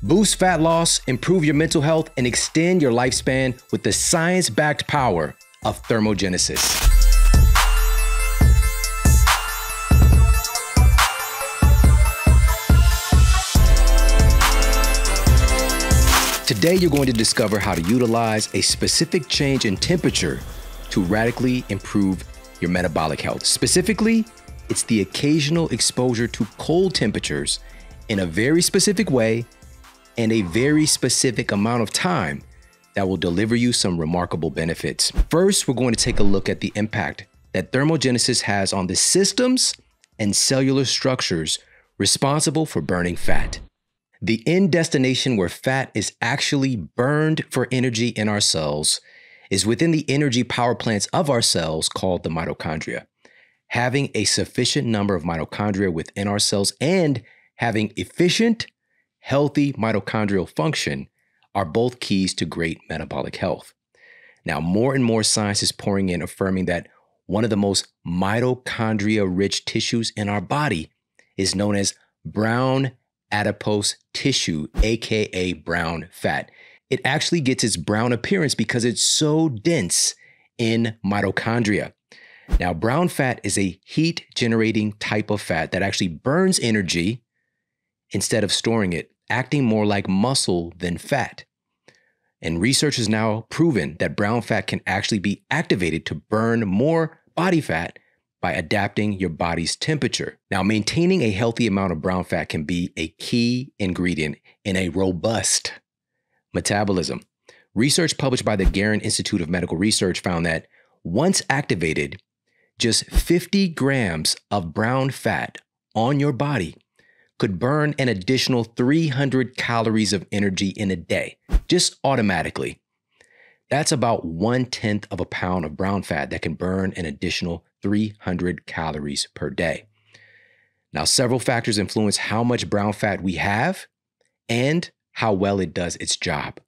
Boost fat loss, improve your mental health, and extend your lifespan with the science-backed power of Thermogenesis. Today, you're going to discover how to utilize a specific change in temperature to radically improve your metabolic health. Specifically, it's the occasional exposure to cold temperatures in a very specific way and a very specific amount of time that will deliver you some remarkable benefits. First, we're going to take a look at the impact that thermogenesis has on the systems and cellular structures responsible for burning fat. The end destination where fat is actually burned for energy in our cells is within the energy power plants of our cells called the mitochondria. Having a sufficient number of mitochondria within our cells and having efficient, healthy mitochondrial function are both keys to great metabolic health. Now, more and more science is pouring in affirming that one of the most mitochondria-rich tissues in our body is known as brown adipose tissue, aka brown fat. It actually gets its brown appearance because it's so dense in mitochondria. Now, brown fat is a heat-generating type of fat that actually burns energy instead of storing it, acting more like muscle than fat. And research has now proven that brown fat can actually be activated to burn more body fat by adapting your body's temperature. Now, maintaining a healthy amount of brown fat can be a key ingredient in a robust metabolism. Research published by the Garin Institute of Medical Research found that once activated, just 50 grams of brown fat on your body could burn an additional 300 calories of energy in a day, just automatically. That's about 1/10 of a pound of brown fat that can burn an additional 300 calories per day. Now, several factors influence how much brown fat we have and how well it does its job.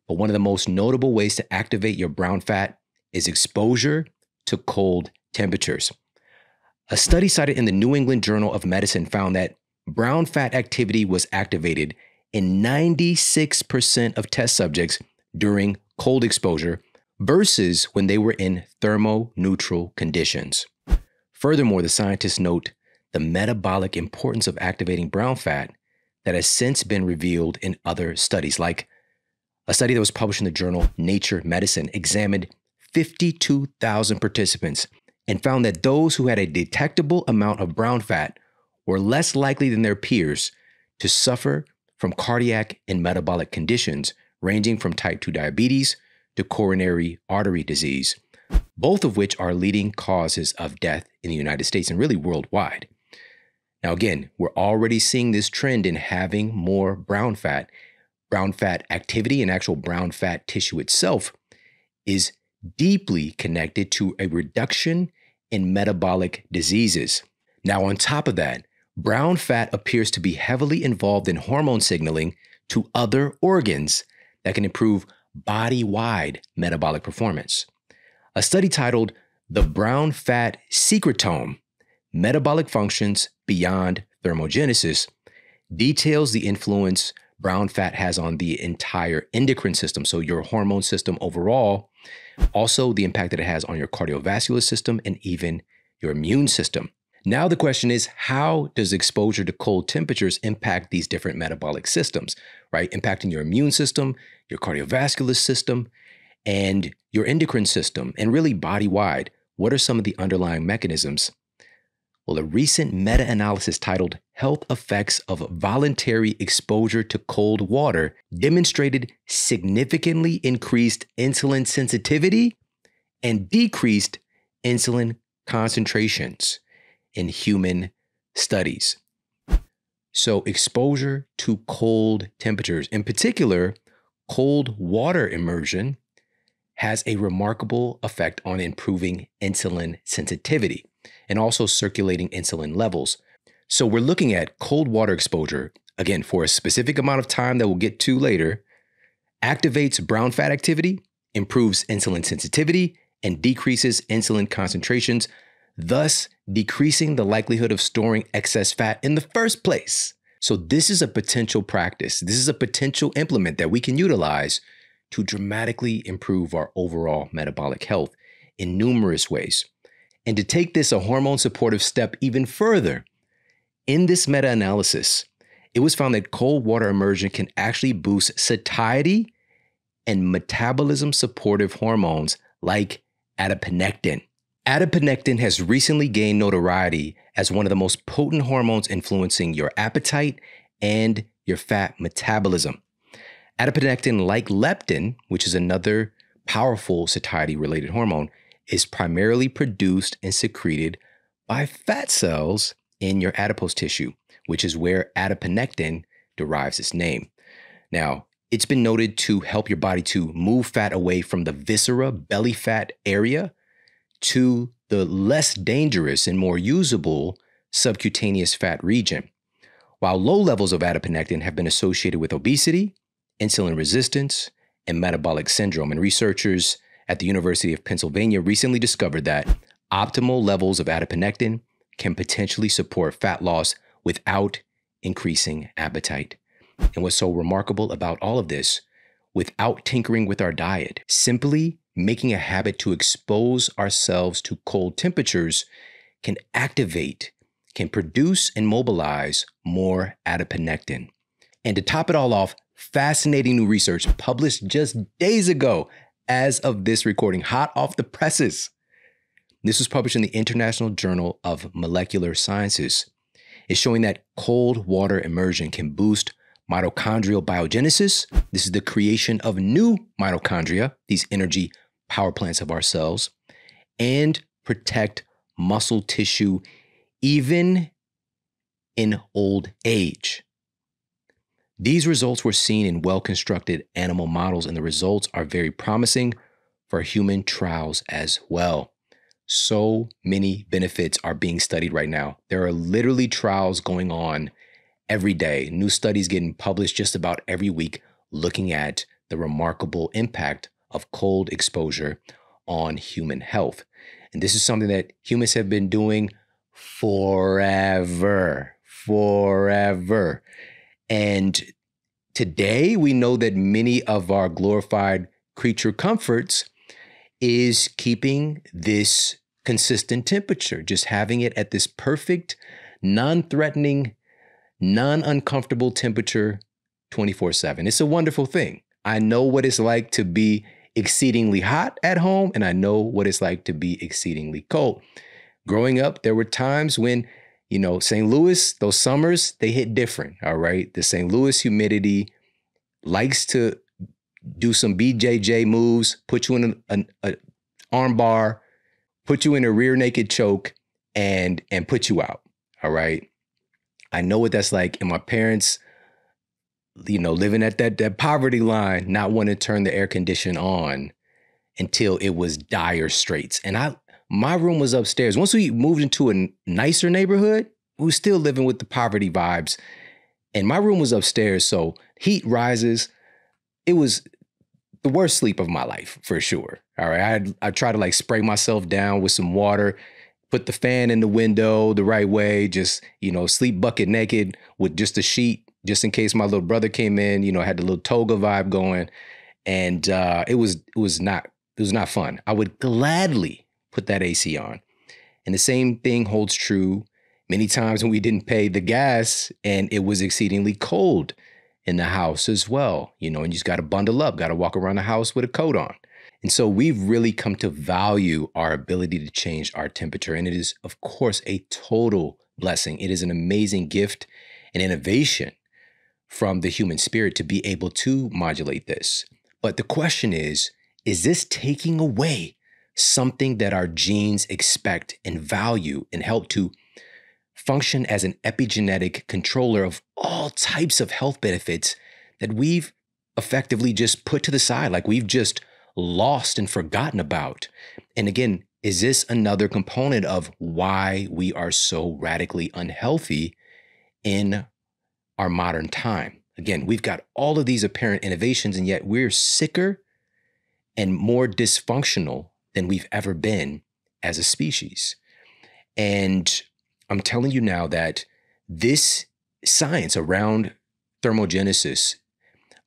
But one of the most notable ways to activate your brown fat is exposure to cold temperatures. A study cited in the New England Journal of Medicine found that brown fat activity was activated in 96% of test subjects during cold exposure versus when they were in thermoneutral conditions. Furthermore, the scientists note the metabolic importance of activating brown fat that has since been revealed in other studies, like a study that was published in the journal Nature Medicine examined 52,000 participants and found that those who had a detectable amount of brown fat were less likely than their peers to suffer from cardiac and metabolic conditions ranging from type 2 diabetes to coronary artery disease, both of which are leading causes of death in the United States and really worldwide. Now, again, we're already seeing this trend in having more brown fat. Brown fat activity and actual brown fat tissue itself is deeply connected to a reduction in metabolic diseases. Now, on top of that, brown fat appears to be heavily involved in hormone signaling to other organs that can improve body-wide metabolic performance. A study titled The Brown Fat Secretome: Metabolic Functions Beyond Thermogenesis details the influence brown fat has on the entire endocrine system, so your hormone system overall, also the impact that it has on your cardiovascular system and even your immune system. Now the question is, how does exposure to cold temperatures impact these different metabolic systems, right? Impacting your immune system, your cardiovascular system, and your endocrine system, and really body-wide. What are some of the underlying mechanisms? Well, a recent meta-analysis titled Health Effects of Voluntary Exposure to Cold Water demonstrated significantly increased insulin sensitivity and decreased insulin concentrations in human studies. So exposure to cold temperatures, in particular, cold water immersion, has a remarkable effect on improving insulin sensitivity and also circulating insulin levels. So we're looking at cold water exposure, again, for a specific amount of time that we'll get to later, activates brown fat activity, improves insulin sensitivity, and decreases insulin concentrations, thus decreasing the likelihood of storing excess fat in the first place, So this is a potential practice. This is a potential implement that we can utilize to dramatically improve our overall metabolic health in numerous ways. And to take this a hormone supportive step even further, in this meta-analysis, it was found that cold water immersion can actually boost satiety and metabolism supportive hormones like adiponectin. Adiponectin has recently gained notoriety as one of the most potent hormones influencing your appetite and your fat metabolism. Adiponectin, like leptin, which is another powerful satiety-related hormone, is primarily produced and secreted by fat cells in your adipose tissue, which is where adiponectin derives its name. Now, it's been noted to help your body to move fat away from the viscera, belly fat area, to the less dangerous and more usable subcutaneous fat region. While low levels of adiponectin have been associated with obesity, insulin resistance, and metabolic syndrome, and researchers at the University of Pennsylvania recently discovered that optimal levels of adiponectin can potentially support fat loss without increasing appetite. And what's so remarkable about all of this, without tinkering with our diet, simply making a habit to expose ourselves to cold temperatures can produce and mobilize more adiponectin. And to top it all off, fascinating new research published just days ago as of this recording, hot off the presses. This was published in the International Journal of Molecular Sciences. It's showing that cold water immersion can boost mitochondrial biogenesis. This is the creation of new mitochondria, these energy power plants of our cells, and protect muscle tissue even in old age. These results were seen in well-constructed animal models, and the results are very promising for human trials as well. So many benefits are being studied right now. There are literally trials going on every day, new studies getting published just about every week, looking at the remarkable impact of cold exposure on human health. And this is something that humans have been doing forever. And today we know that many of our glorified creature comforts is keeping this consistent temperature, just having it at this perfect, non-threatening, non-uncomfortable temperature 24/7. It's a wonderful thing. I know what it's like to be exceedingly hot at home, and I know what it's like to be exceedingly cold. Growing up, there were times when, St. Louis, those summers, they hit different, all right? The St. Louis humidity likes to do some BJJ moves, put you in an arm bar, put you in a rear naked choke, and put you out, all right? I know what that's like. And my parents, living at that poverty line, not wanting to turn the air condition on until it was dire straits. And my room was upstairs. Once we moved into a nicer neighborhood, we were still living with the poverty vibes. And my room was upstairs, so heat rises. It was the worst sleep of my life, for sure. All right, I try to spray myself down with some water, put the fan in the window the right way, just, sleep bucket naked with just a sheet, just in case my little brother came in, had the little toga vibe going. And it was not fun. I would gladly put that AC on. And the same thing holds true many times when we didn't pay the gas and it was exceedingly cold in the house as well, and you just got to bundle up, got to walk around the house with a coat on. And so we've really come to value our ability to change our temperature. And it is, of course, a total blessing. It is an amazing gift and innovation from the human spirit to be able to modulate this. But the question is this taking away something that our genes expect and value and help to function as an epigenetic controller of all types of health benefits that we've effectively just put to the side, like we've just lost and forgotten about? And again, is this another component of why we are so radically unhealthy in our modern time? Again, we've got all of these apparent innovations, and yet we're sicker and more dysfunctional than we've ever been as a species. And I'm telling you now that this science around thermogenesis,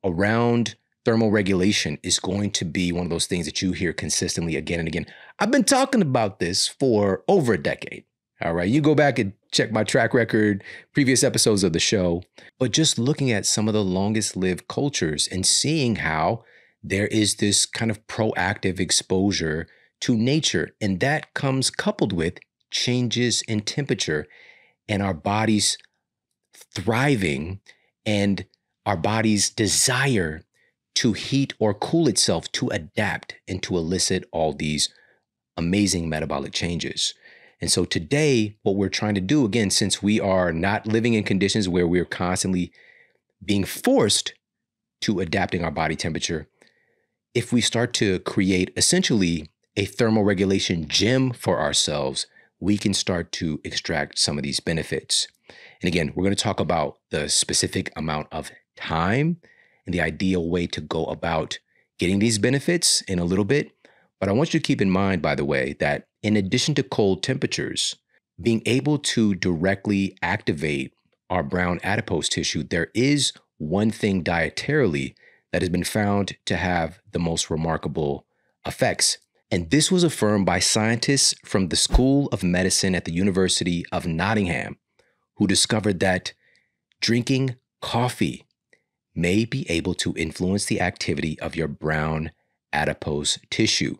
around thermal regulation is going to be one of those things that you hear consistently again and again. I've been talking about this for over a decade. All right. You go back and check my track record, previous episodes of the show, but just looking at some of the longest lived cultures and seeing how there is this kind of proactive exposure to nature. And that comes coupled with changes in temperature and our bodies thriving and our body's desire to heat or cool itself to adapt and to elicit all these amazing metabolic changes. And so today, what we're trying to do, again, since we are not living in conditions where we're constantly being forced to adapting our body temperature, if we start to create essentially a thermoregulation gym for ourselves, we can start to extract some of these benefits. And again, we're going to talk about the specific amount of time and the ideal way to go about getting these benefits in a little bit. But I want you to keep in mind, by the way, that in addition to cold temperatures, being able to directly activate our brown adipose tissue, there is one thing dietarily that has been found to have the most remarkable effects. And this was affirmed by scientists from the School of Medicine at the University of Nottingham, who discovered that drinking coffee may be able to influence the activity of your brown adipose tissue.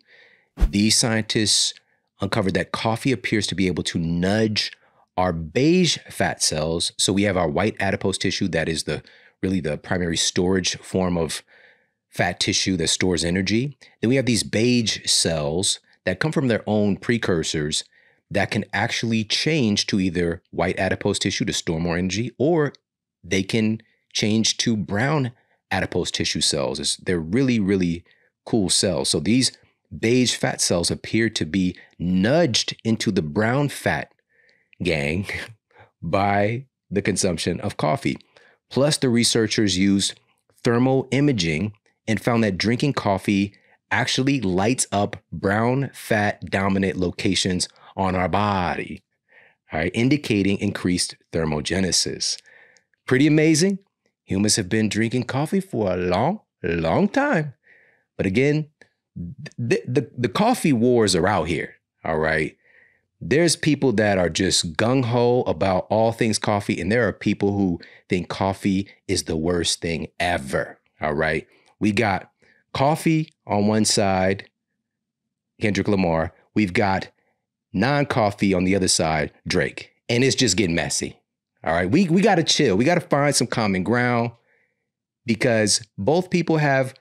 These scientists uncovered that coffee appears to be able to nudge our beige fat cells. So we have our white adipose tissue that is really the primary storage form of fat tissue that stores energy. Then we have these beige cells that come from their own precursors that can actually change to either white adipose tissue to store more energy, or they can change to brown adipose tissue cells. They're really, really cool cells. So these beige fat cells appear to be nudged into the brown fat gang by the consumption of coffee. Plus, the researchers used thermal imaging and found that drinking coffee actually lights up brown fat dominant locations on our body, all right, indicating increased thermogenesis. Pretty amazing. Humans have been drinking coffee for a long, long time. But again, the coffee wars are out here, all right? There's people that are just gung-ho about all things coffee, and there are people who think coffee is the worst thing ever, all right? We got coffee on one side, Kendrick Lamar. We've got non-coffee on the other side, Drake. And it's just getting messy, all right? We got to chill. We got to find some common ground because both people have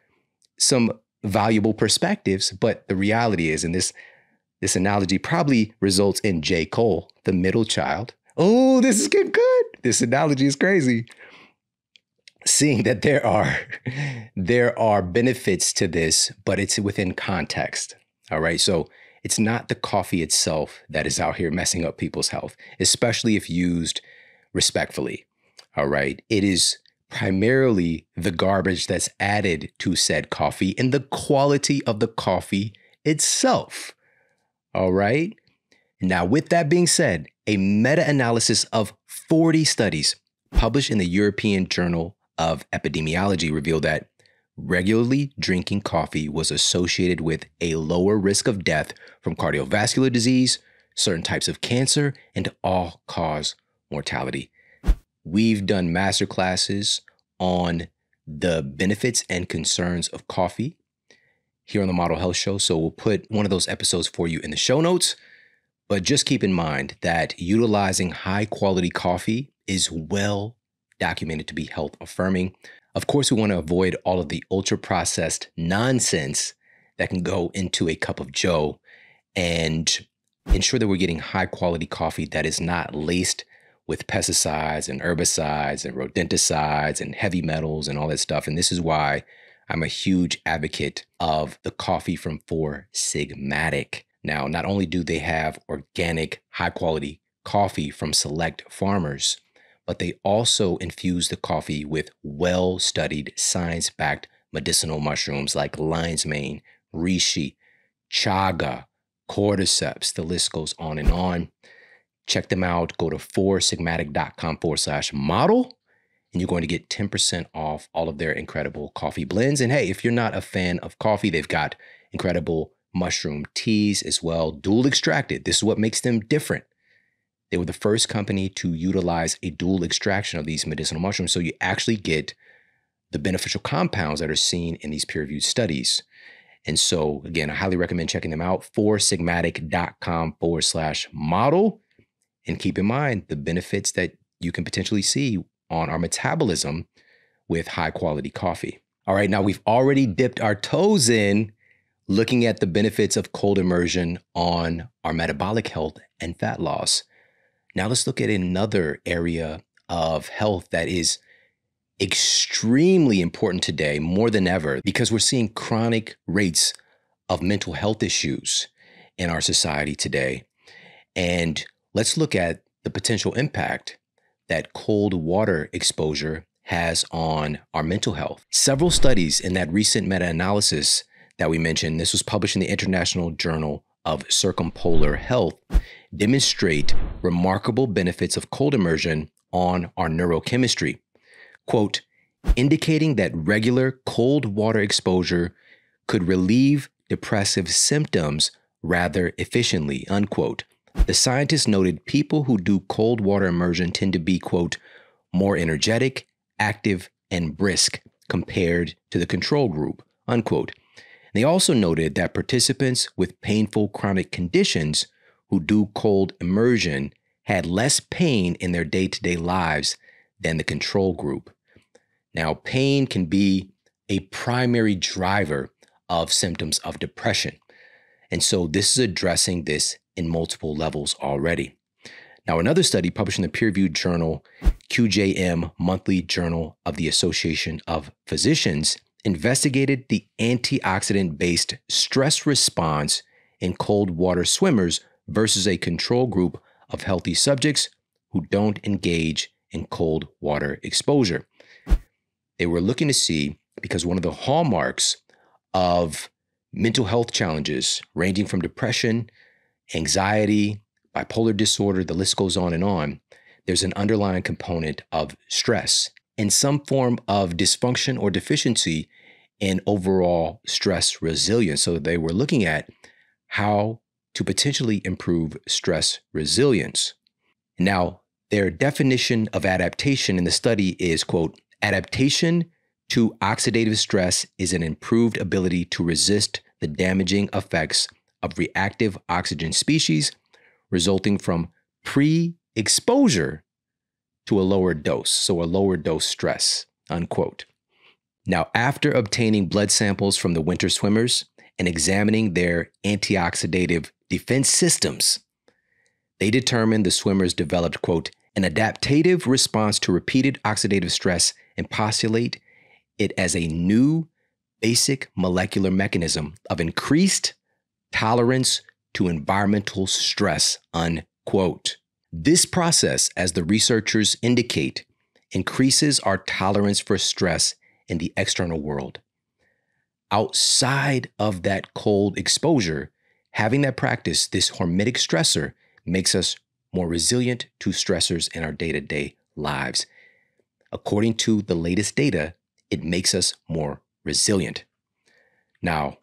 some valuable perspectives, but the reality is, and this analogy probably results in J. Cole, the middle child. Oh, this is getting good. This analogy is crazy. Seeing that there are benefits to this, but it's within context. All right. So it's not the coffee itself that is out here messing up people's health, especially if used respectfully. All right. It is primarily the garbage that's added to said coffee and the quality of the coffee itself. All right. Now, with that being said, a meta-analysis of 40 studies published in the European Journal of Epidemiology revealed that regularly drinking coffee was associated with a lower risk of death from cardiovascular disease, certain types of cancer, and all-cause mortality. We've done masterclasses on the benefits and concerns of coffee here on the Model Health Show. So we'll put one of those episodes for you in the show notes. But just keep in mind that utilizing high quality coffee is well documented to be health affirming. Of course, we want to avoid all of the ultra processed nonsense that can go into a cup of joe and ensure that we're getting high quality coffee that is not laced with pesticides and herbicides and rodenticides and heavy metals and all that stuff. And this is why I'm a huge advocate of the coffee from Four Sigmatic. Now, not only do they have organic, high quality coffee from select farmers, but they also infuse the coffee with well-studied, science-backed medicinal mushrooms like lion's mane, reishi, chaga, cordyceps. The list goes on and on. check them out. Go to foursigmatic.com/model, and you're going to get 10% off all of their incredible coffee blends. And hey, if you're not a fan of coffee, they've got incredible mushroom teas as well, dual extracted. This is what makes them different. They were the first company to utilize a dual extraction of these medicinal mushrooms. So you actually get the beneficial compounds that are seen in these peer-reviewed studies. And so again, I highly recommend checking them out, foursigmatic.com/model. And keep in mind the benefits that you can potentially see on our metabolism with high quality coffee. All right, now we've already dipped our toes in looking at the benefits of cold immersion on our metabolic health and fat loss. Now let's look at another area of health that is extremely important today, more than ever, because we're seeing chronic rates of mental health issues in our society today. And let's look at the potential impact that cold water exposure has on our mental health. Several studies in that recent meta-analysis that we mentioned, this was published in the International Journal of Circumpolar Health, demonstrate remarkable benefits of cold immersion on our neurochemistry. Quote, indicating that regular cold water exposure could relieve depressive symptoms rather efficiently, unquote. The scientists noted people who do cold water immersion tend to be, quote, more energetic, active, and brisk compared to the control group, unquote. They also noted that participants with painful chronic conditions who do cold immersion had less pain in their day-to-day lives than the control group. Now, pain can be a primary driver of symptoms of depression. And so this is addressing this in multiple levels already. Now, another study published in the peer-reviewed journal QJM Monthly Journal of the Association of Physicians investigated the antioxidant-based stress response in cold water swimmers versus a control group of healthy subjects who don't engage in cold water exposure. They were looking to see, because one of the hallmarks of mental health challenges, ranging from depression, anxiety, bipolar disorder, the list goes on, there's an underlying component of stress and some form of dysfunction or deficiency in overall stress resilience. So they were looking at how to potentially improve stress resilience. Now, their definition of adaptation in the study is, quote, adaptation to oxidative stress is an improved ability to resist the damaging effects of reactive oxygen species resulting from pre-exposure to a lower dose, so a lower dose stress, unquote. Now, after obtaining blood samples from the winter swimmers and examining their antioxidative defense systems, they determined the swimmers developed, quote, an adaptive response to repeated oxidative stress and postulate it as a new basic molecular mechanism of increased tolerance to environmental stress, unquote. This process, as the researchers indicate, increases our tolerance for stress in the external world. Outside of that cold exposure, having that practice, this hormetic stressor, makes us more resilient to stressors in our day-to-day lives. According to the latest data, it makes us more resilient. Now,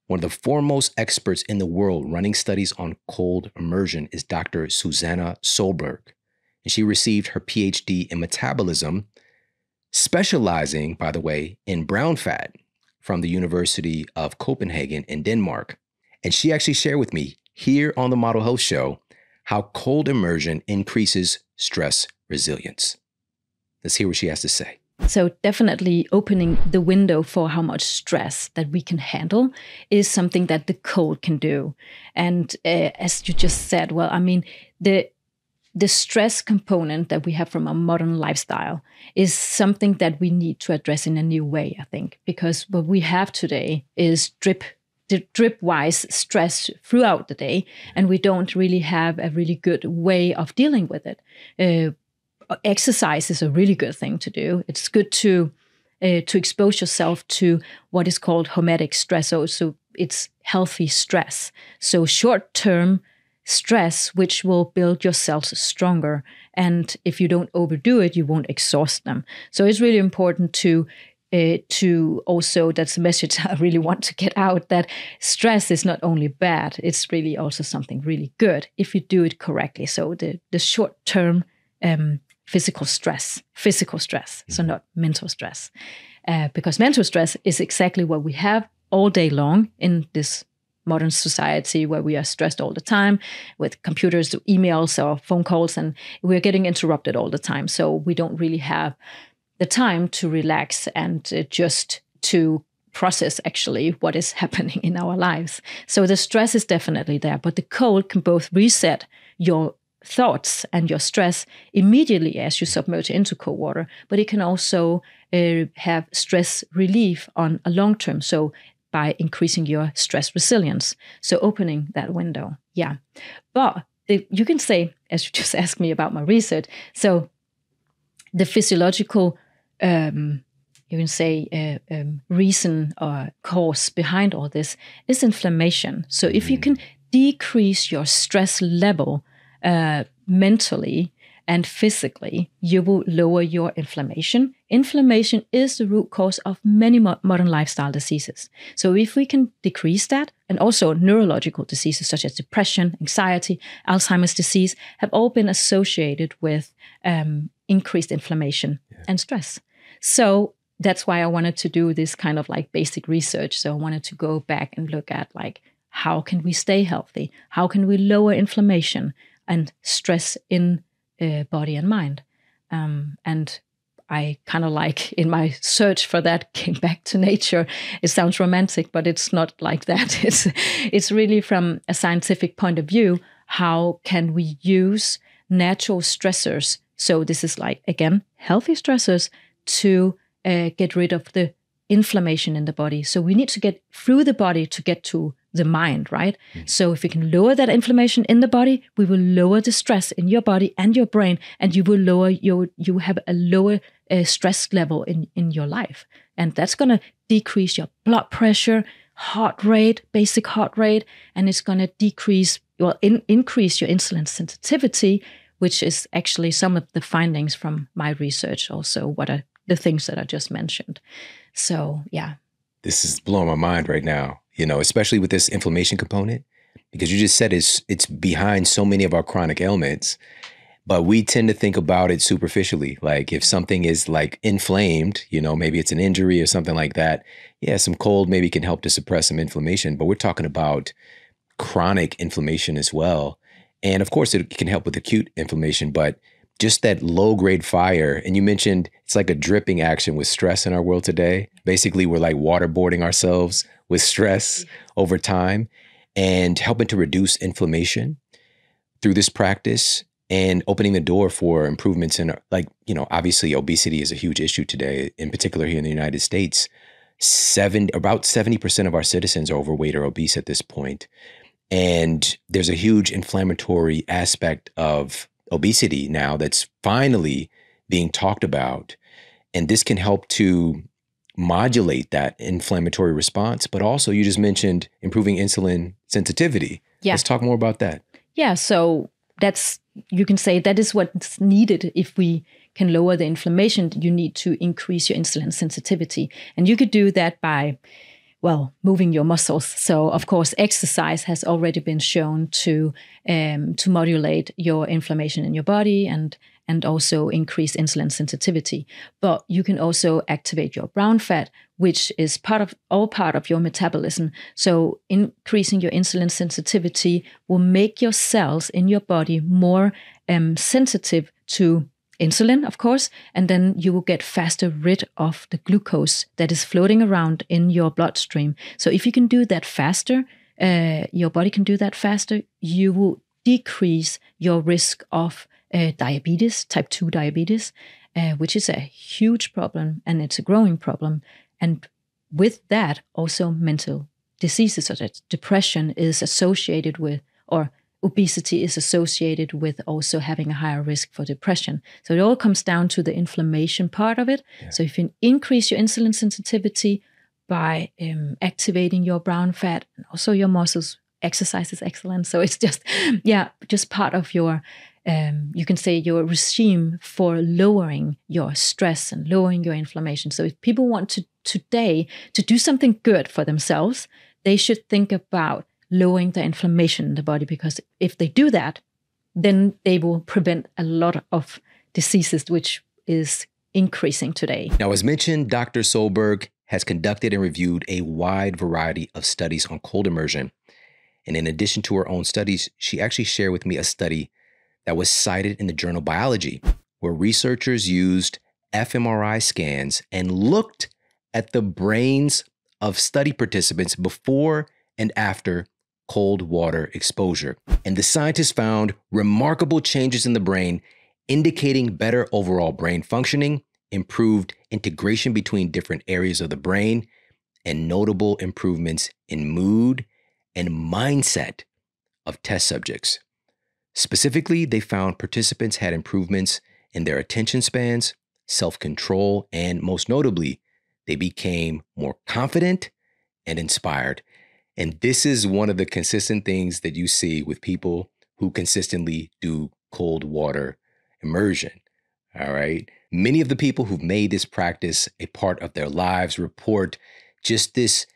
one of the foremost experts in the world running studies on cold immersion is Dr. Susanna Søberg, and she received her PhD in metabolism, specializing, by the way, in brown fat from the University of Copenhagen in Denmark. And she actually shared with me here on the Model Health Show how cold immersion increases stress resilience. Let's hear what she has to say. So definitely opening the window for how much stress that we can handle is something that the cold can do. And as you just said, well, I mean, the stress component that we have from our modern lifestyle is something that we need to address in a new way, I think, because what we have today is drip-wise stress throughout the day, and we don't really have a really good way of dealing with it. Exercise is a really good thing to do. It's good to expose yourself to what is called hormetic stress. So it's healthy stress. So short-term stress, which will build your cells stronger. And if you don't overdo it, you won't exhaust them. So it's really important to also, that's a message I really want to get out, that stress is not only bad, it's really also something really good if you do it correctly. So the short-term physical stress, so not mental stress. Because mental stress is exactly what we have all day long in this modern society where we are stressed all the time with computers, emails, or phone calls, and we're getting interrupted all the time. So we don't really have the time to relax and just to process actually what is happening in our lives. So the stress is definitely there, but the cold can both reset your thoughts and your stress immediately as you submerge into cold water, but it can also have stress relief on a long term. So by increasing your stress resilience. So opening that window. Yeah. But you can say, as you just asked me about my research, so the physiological, you can say, reason or cause behind all this is inflammation. So if you can decrease your stress level mentally and physically, you will lower your inflammation. Inflammation is the root cause of many modern lifestyle diseases. So if we can decrease that, and also neurological diseases such as depression, anxiety, Alzheimer's disease have all been associated with increased inflammation and stress. So that's why I wanted to do this kind of like basic research. So I wanted to go back and look at like, how can we stay healthy? How can we lower inflammation and stress in body and mind? And I kind of like in my search for that came back to nature. It sounds romantic, but it's not like that. It's really from a scientific point of view, how can we use natural stressors? So this is like, again, healthy stressors to get rid of the inflammation in the body. So we need to get through the body to get to the mind, right? So if we can lower that inflammation in the body, we will lower the stress in your body and your brain, and you will lower you have a lower stress level in your life. And that's going to decrease your blood pressure, heart rate, basic heart rate, and it's going to increase your insulin sensitivity, which is actually some of the findings from my research also, what are the things that I just mentioned. So, yeah. This is blowing my mind right now, especially with this inflammation component, because you just said it's behind so many of our chronic ailments, but we tend to think about it superficially. Like if something is like inflamed, maybe it's an injury or something like that. Yeah, some cold maybe can help to suppress some inflammation, but we're talking about chronic inflammation as well. And of course, it can help with acute inflammation, but just that low-grade fire, and you mentioned it's like a dripping action with stress in our world today. Basically, we're like waterboarding ourselves with stress over time and helping to reduce inflammation through this practice and opening the door for improvements in, obviously obesity is a huge issue today, in particular here in the United States. About 70% of our citizens are overweight or obese at this point. And there's a huge inflammatory aspect of obesity now that's finally being talked about. And this can help to modulate that inflammatory response. But also, you just mentioned improving insulin sensitivity. Yeah. Let's talk more about that. Yeah, so you can say that is what's needed. If we can lower the inflammation, you need to increase your insulin sensitivity. And you could do that by moving your muscles. So, of course, exercise has already been shown to modulate your inflammation in your body and also increase insulin sensitivity. But you can also activate your brown fat, which is part of your metabolism. So, increasing your insulin sensitivity will make your cells in your body more sensitive to insulin, of course, and then you will get faster rid of the glucose that is floating around in your bloodstream. So if you can do that faster, your body can do that faster, you will decrease your risk of diabetes, type 2 diabetes, which is a huge problem, and it's a growing problem. And with that, also mental diseases such as depression is associated with, or obesity is associated with also having a higher risk for depression. So it all comes down to the inflammation part of it. Yeah. So if you increase your insulin sensitivity by activating your brown fat and also your muscles exercise is excellent. So it's just, just part of your, you can say your regime for lowering your stress and lowering your inflammation. So if people want to today to do something good for themselves, they should think about lowering the inflammation in the body, because if they do that, then they will prevent a lot of diseases, which is increasing today. Now, as mentioned, Dr. Søberg has conducted and reviewed a wide variety of studies on cold immersion. And in addition to her own studies, she actually shared with me a study that was cited in the journal Biology, where researchers used fMRI scans and looked at the brains of study participants before and after cold water exposure. And the scientists found remarkable changes in the brain, indicating better overall brain functioning, improved integration between different areas of the brain, and notable improvements in mood and mindset of test subjects. Specifically, they found participants had improvements in their attention spans, self-control, and most notably, they became more confident and inspired. And this is one of the consistent things that you see with people who consistently do cold water immersion. All right. Many of the people who've made this practice a part of their lives report just this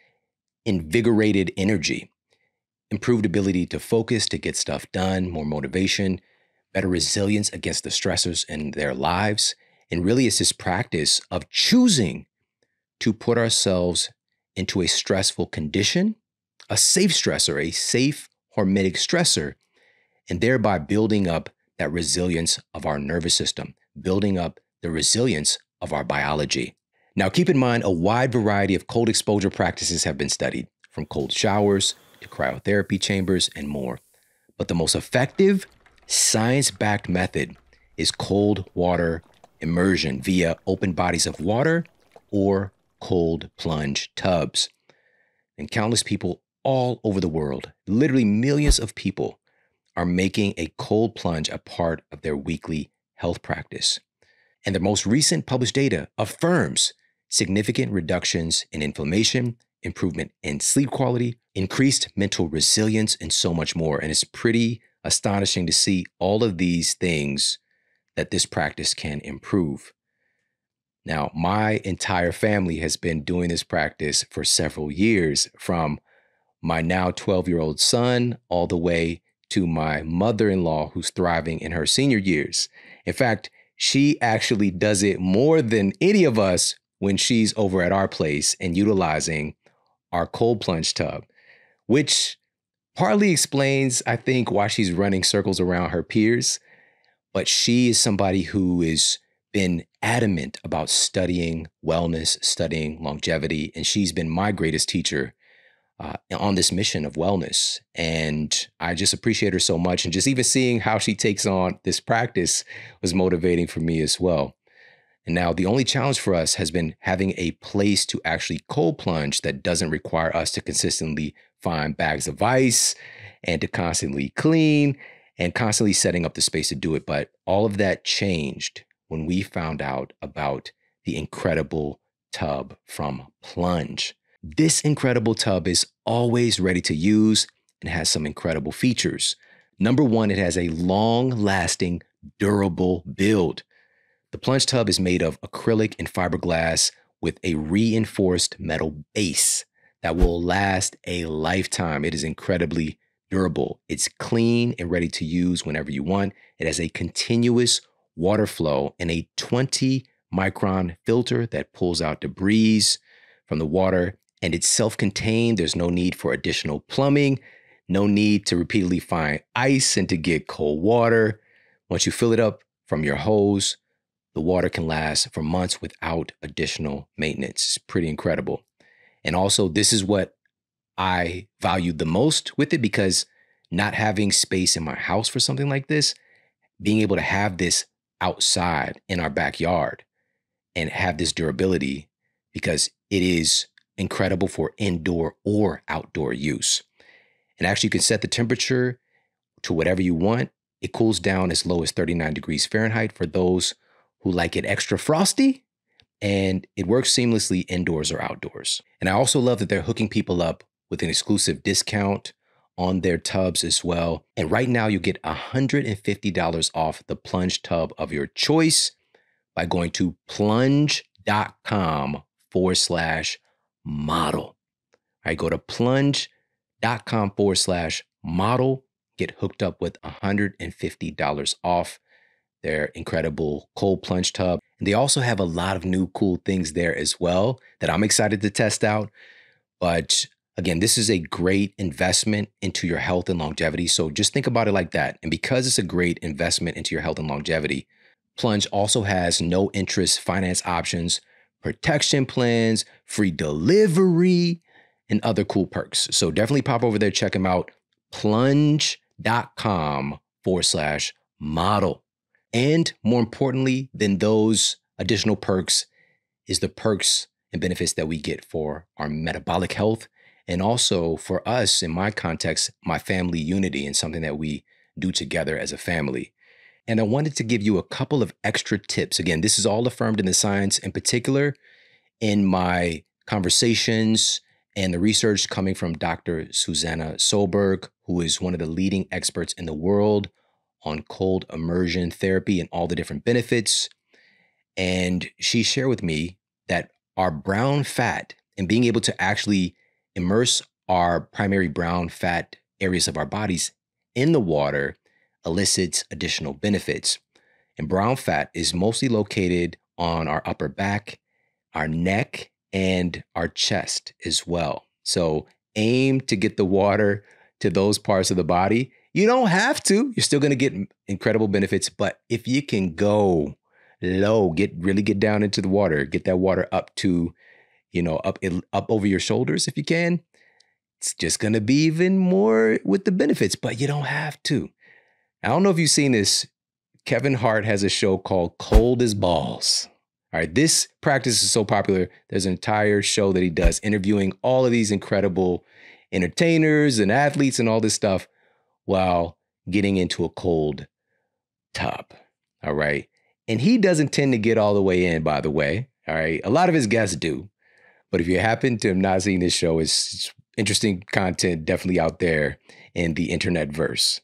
invigorated energy, improved ability to focus, to get stuff done, more motivation, better resilience against the stressors in their lives. And really, it's this practice of choosing to put ourselves into a stressful condition, a safe stressor, a safe hormetic stressor, and thereby building up that resilience of our nervous system, building up the resilience of our biology. Now, keep in mind, a wide variety of cold exposure practices have been studied, from cold showers to cryotherapy chambers and more. But the most effective, science-backed method is cold water immersion via open bodies of water or cold plunge tubs. And countless people all over the world, literally millions of people, are making a cold plunge a part of their weekly health practice. And the most recent published data affirms significant reductions in inflammation, improvement in sleep quality, increased mental resilience, and so much more. And it's pretty astonishing to see all of these things that this practice can improve. Now, my entire family has been doing this practice for several years, from my now 12-year-old son all the way to my mother-in-law, who's thriving in her senior years. In fact, she actually does it more than any of us when she's over at our place and utilizing our cold plunge tub, which partly explains, I think, why she's running circles around her peers. But she is somebody who has been adamant about studying wellness, studying longevity, and she's been my greatest teacher on this mission of wellness. And I just appreciate her so much. And just even seeing how she takes on this practice was motivating for me as well. And now the only challenge for us has been having a place to actually cold plunge that doesn't require us to consistently find bags of ice and to constantly clean and constantly setting up the space to do it. But all of that changed when we found out about the incredible tub from Plunge. This incredible tub is always ready to use and has some incredible features. Number one, it has a long-lasting, durable build. The Plunge tub is made of acrylic and fiberglass with a reinforced metal base that will last a lifetime. It is incredibly durable. It's clean and ready to use whenever you want. It has a continuous water flow and a 20-micron filter that pulls out debris from the water. And it's self-contained. There's no need for additional plumbing, no need to repeatedly find ice and to get cold water. Once you fill it up from your hose, the water can last for months without additional maintenance. It's pretty incredible. And also, this is what I valued the most with it, because not having space in my house for something like this, being able to have this outside in our backyard and have this durability, because it is incredible for indoor or outdoor use. And actually, you can set the temperature to whatever you want. It cools down as low as 39 degrees Fahrenheit for those who like it extra frosty, and it works seamlessly indoors or outdoors. And I also love that they're hooking people up with an exclusive discount on their tubs as well. And right now you get $150 off the plunge tub of your choice by going to plunge.com/model. All right, go to plunge.com/model, get hooked up with $150 off their incredible cold plunge tub. And they also have a lot of new cool things there as well that I'm excited to test out. But again, this is a great investment into your health and longevity. So just think about it like that. And because it's a great investment into your health and longevity, Plunge also has no interest finance options, protection plans, free delivery, and other cool perks. So definitely pop over there, check them out. Plunge.com/model. And more importantly than those additional perks is the perks and benefits that we get for our metabolic health. And also for us, in my context, my family unity and something that we do together as a family. And I wanted to give you a couple of extra tips. Again, this is all affirmed in the science, in particular in my conversations and the research coming from Dr. Susanna Søberg, who is one of the leading experts in the world on cold immersion therapy and all the different benefits. And she shared with me that our brown fat and being able to actually immerse our primary brown fat areas of our bodies in the water elicits additional benefits. And brown fat is mostly located on our upper back, our neck, and our chest as well. So aim to get the water to those parts of the body. You don't have to. You're still going to get incredible benefits. But if you can go low, really get down into the water, get that water up to, up over your shoulders if you can, it's just going to be even more with the benefits, but you don't have to. I don't know if you've seen this. Kevin Hart has a show called Cold as Balls. All right, this practice is so popular. There's an entire show that he does interviewing all of these incredible entertainers and athletes and all this stuff while getting into a cold tub. All right. And he doesn't tend to get all the way in, by the way. All right. A lot of his guests do. But if you happen to have not seen this show, it's interesting content definitely out there in the internet verse.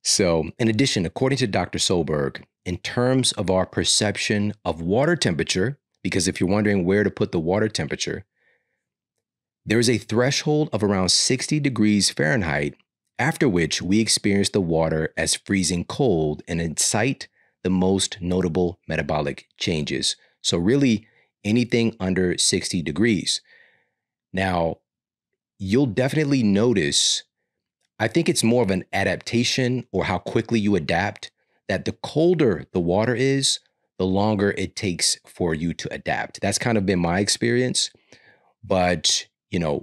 So in addition, according to Dr. Søberg, in terms of our perception of water temperature, because if you're wondering where to put the water temperature, there is a threshold of around 60 degrees Fahrenheit, after which we experience the water as freezing cold and incite the most notable metabolic changes. So really anything under 60 degrees. Now, you'll definitely notice, I think it's more of an adaptation or how quickly you adapt, that the colder the water is, the longer it takes for you to adapt. That's kind of been my experience. But,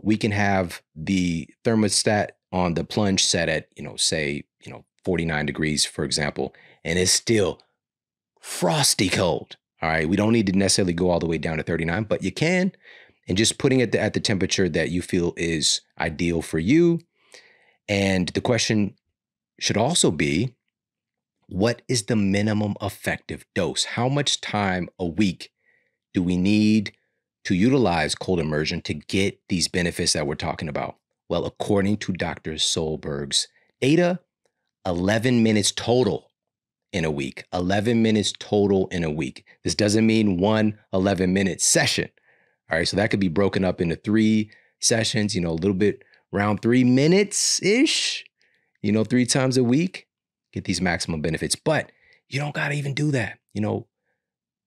we can have the thermostat on the plunge set at, say, 49 degrees, for example, and it's still frosty cold. All right. We don't need to necessarily go all the way down to 39, but you can. And just putting it at the temperature that you feel is ideal for you. And the question should also be, what is the minimum effective dose? How much time a week do we need to utilize cold immersion to get these benefits that we're talking about? Well, according to Dr. Søberg's data, 11 minutes total in a week. 11 minutes total in a week. This doesn't mean one 11-minute session. All right, so that could be broken up into 3 sessions, a little bit around 3 minutes-ish, 3 times a week, get these maximum benefits. But you don't got to even do that,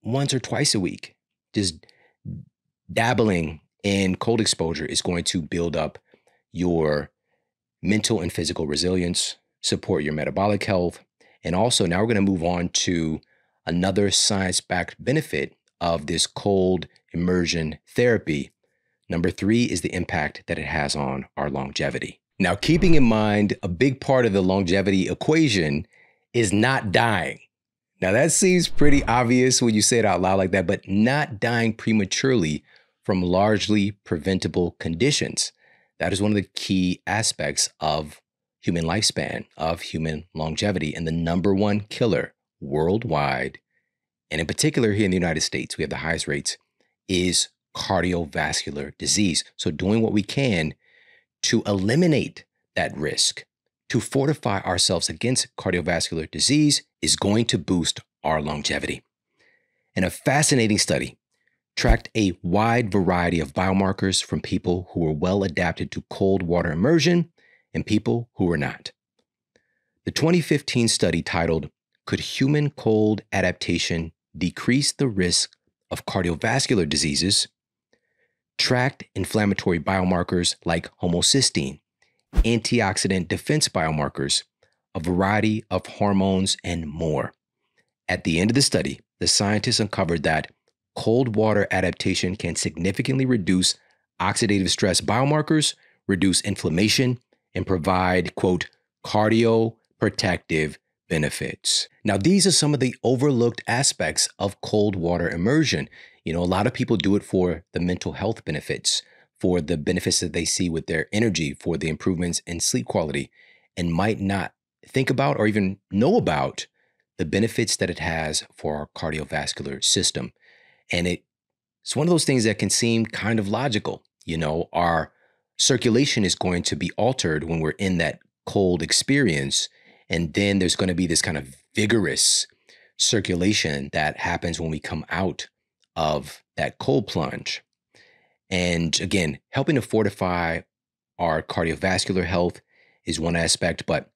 once or twice a week. Just dabbling in cold exposure is going to build up your mental and physical resilience, support your metabolic health. And also now we're going to move on to another science-backed benefit of this cold immersion therapy. Number 3 is the impact that it has on our longevity. Now, keeping in mind, a big part of the longevity equation is not dying. Now, that seems pretty obvious when you say it out loud like that, but not dying prematurely from largely preventable conditions. That is one of the key aspects of human lifespan, of human longevity, and the number 1 killer worldwide, and in particular here in the United States, we have the highest rates, is cardiovascular disease. So doing what we can to eliminate that risk. To fortify ourselves against cardiovascular disease is going to boost our longevity. And a fascinating study tracked a wide variety of biomarkers from people who were well adapted to cold water immersion and people who were not. The 2015 study titled, "Could Human Cold Adaptation Decrease the Risk of Cardiovascular Diseases?" tracked inflammatory biomarkers like homocysteine, antioxidant defense biomarkers, a variety of hormones, and more. At the end of the study, the scientists uncovered that cold water adaptation can significantly reduce oxidative stress biomarkers, reduce inflammation, and provide, quote, cardioprotective benefits. Now, these are some of the overlooked aspects of cold water immersion. A lot of people do it for the mental health benefits, for the benefits that they see with their energy, for the improvements in sleep quality, and might not think about or even know about the benefits that it has for our cardiovascular system. And it's one of those things that can seem kind of logical. Our circulation is going to be altered when we're in that cold experience. And then there's going to be this kind of vigorous circulation that happens when we come out of that cold plunge. And again, helping to fortify our cardiovascular health is one aspect, but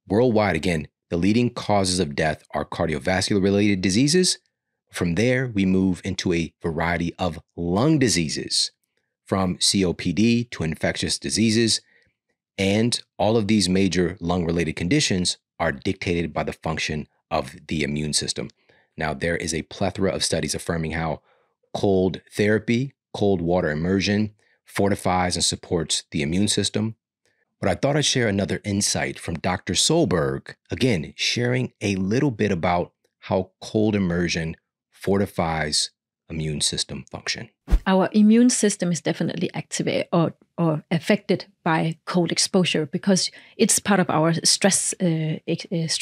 worldwide, again, the leading causes of death are cardiovascular related diseases. From there, we move into a variety of lung diseases, from COPD to infectious diseases. And all of these major lung-related conditions are dictated by the function of the immune system. Now, there is a plethora of studies affirming how cold therapy, cold water immersion, fortifies and supports the immune system. But I thought I'd share another insight from Dr. Søberg, again, sharing a little bit about how cold immersion fortifies immune system function. Our immune system is definitely activated or affected by cold exposure because it's part of our stress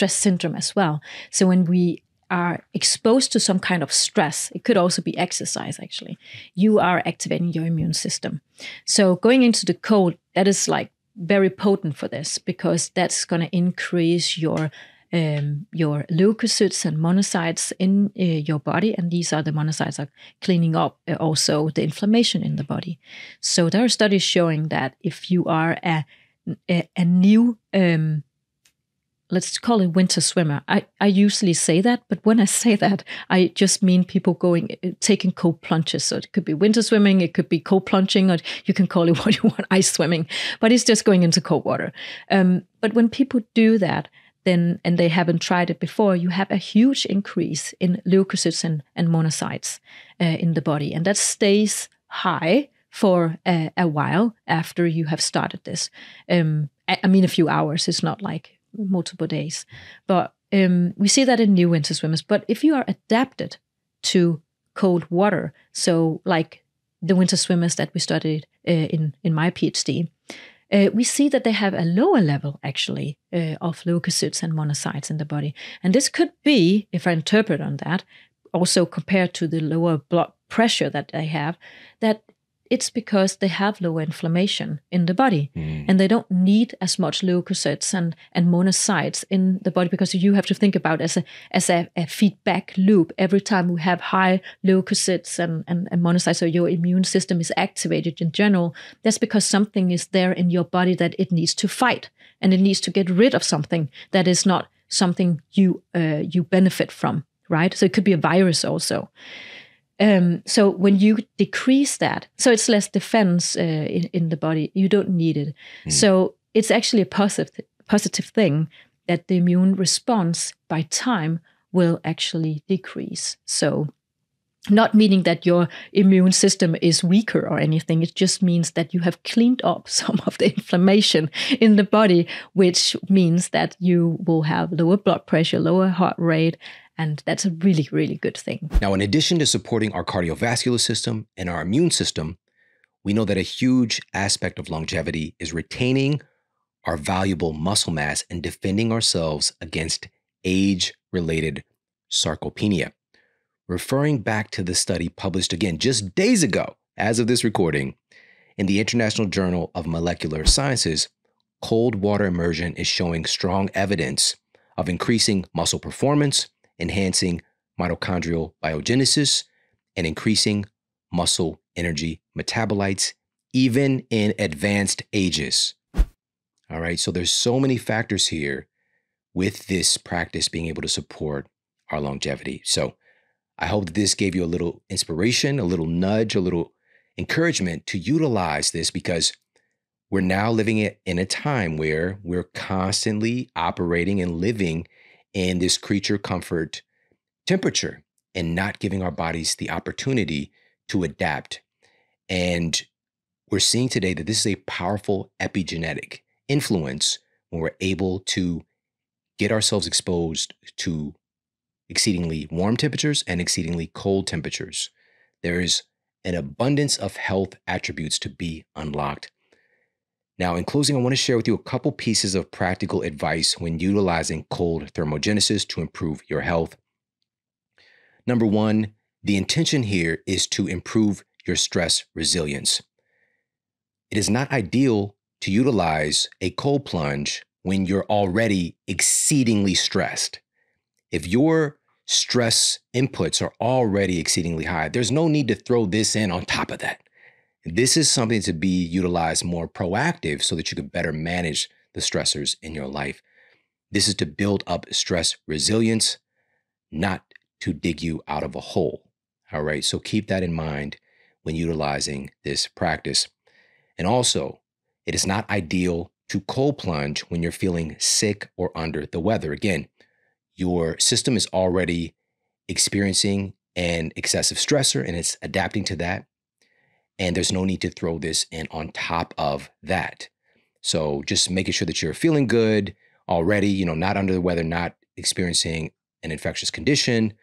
syndrome as well. So when we are exposed to some kind of stress, it could also be exercise actually, you are activating your immune system. So going into the cold, that is like very potent for this because that's going to increase your leukocytes and monocytes in your body, and these are the monocytes are cleaning up also the inflammation in the body. So there are studies showing that if you are a new let's call it winter swimmer. I usually say that, but when I say that, I just mean people taking cold plunges. So it could be winter swimming, it could be cold plunging, or you can call it what you want, ice swimming, but it's just going into cold water. But when people do that, then, and they haven't tried it before, you have a huge increase in leukocytes and monocytes in the body. And that stays high for a while after you have started this. I mean, a few hours, it's not like multiple days. But we see that in new winter swimmers. But if you are adapted to cold water, so like the winter swimmers that we studied in my PhD, we see that they have a lower level, actually, of leukocytes and monocytes in the body. And this could be, if I interpret on that, also compared to the lower blood pressure that they have, that it's because they have lower inflammation in the body. And they don't need as much leukocytes and monocytes in the body, because you have to think about as a feedback loop. Every time we have high leukocytes and monocytes, so your immune system is activated in general, that's because something is there in your body that it needs to fight, and it needs to get rid of something that is not something you benefit from, right? So it could be a virus also. So when you decrease that, so it's less defense in the body, you don't need it. So it's actually a positive thing that the immune response by time will actually decrease. So not meaning that your immune system is weaker or anything. It just means that you have cleaned up some of the inflammation in the body, which means that you will have lower blood pressure, lower heart rate, and that's a really, really good thing. Now, in addition to supporting our cardiovascular system and our immune system, we know that a huge aspect of longevity is retaining our valuable muscle mass and defending ourselves against age-related sarcopenia. Referring back to the study published again just days ago, as of this recording, in the International Journal of Molecular Sciences, cold water immersion is showing strong evidence of increasing muscle performance, enhancing mitochondrial biogenesis, and increasing muscle energy metabolites, even in advanced ages. All right, so there's so many factors here with this practice being able to support our longevity. So I hope that this gave you a little inspiration, a little nudge, a little encouragement to utilize this, because we're now living in a time where we're constantly operating and living in this creature comfort temperature and not giving our bodies the opportunity to adapt. And we're seeing today that this is a powerful epigenetic influence when we're able to get ourselves exposed to exceedingly warm temperatures and exceedingly cold temperatures. There is an abundance of health attributes to be unlocked. Now, in closing, I want to share with you a couple pieces of practical advice when utilizing cold thermogenesis to improve your health. Number one, the intention here is to improve your stress resilience. It is not ideal to utilize a cold plunge when you're already exceedingly stressed. If your stress inputs are already exceedingly high, there's no need to throw this in on top of that. This is something to be utilized more proactive so that you can better manage the stressors in your life. This is to build up stress resilience, not to dig you out of a hole. All right, so keep that in mind when utilizing this practice. And also, it is not ideal to cold plunge when you're feeling sick or under the weather. Again, your system is already experiencing an excessive stressor and it's adapting to that. And there's no need to throw this in on top of that. So just making sure that you're feeling good already, not under the weather, not experiencing an infectious condition.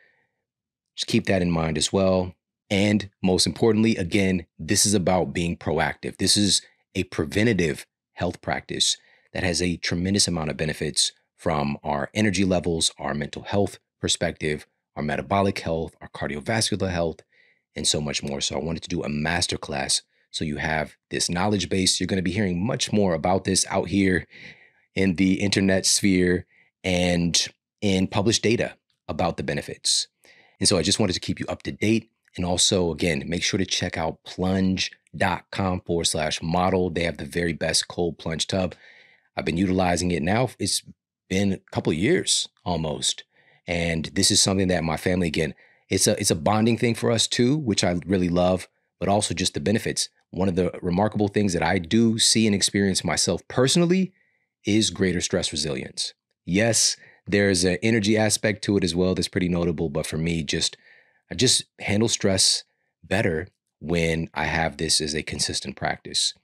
Just keep that in mind as well. And most importantly, again, this is about being proactive. This is a preventative health practice that has a tremendous amount of benefits from our energy levels, our mental health perspective, our metabolic health, our cardiovascular health, and so much more. So I wanted to do a masterclass so you have this knowledge base. You're going to be hearing much more about this out here in the internet sphere and in published data about the benefits. And so I just wanted to keep you up to date. And also, again, make sure to check out plunge.com/model. They have the very best cold plunge tub. I've been utilizing it now. It's been a couple of years almost. And this is something that my family, again, it's a bonding thing for us too, which I really love, but also just the benefits. One of the remarkable things that I do see and experience myself personally is greater stress resilience. Yes, there's an energy aspect to it as well that's pretty notable, but for me, I just handle stress better when I have this as a consistent practice.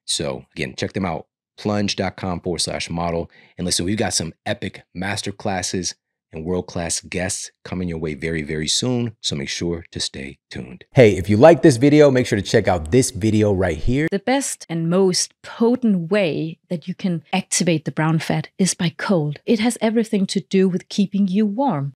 So again, check them out, plunge.com/model. And listen, we've got some epic masterclasses and world-class guests coming your way very, very soon. So make sure to stay tuned. Hey, if you like this video, make sure to check out this video right here. The best and most potent way that you can activate the brown fat is by cold. It has everything to do with keeping you warm.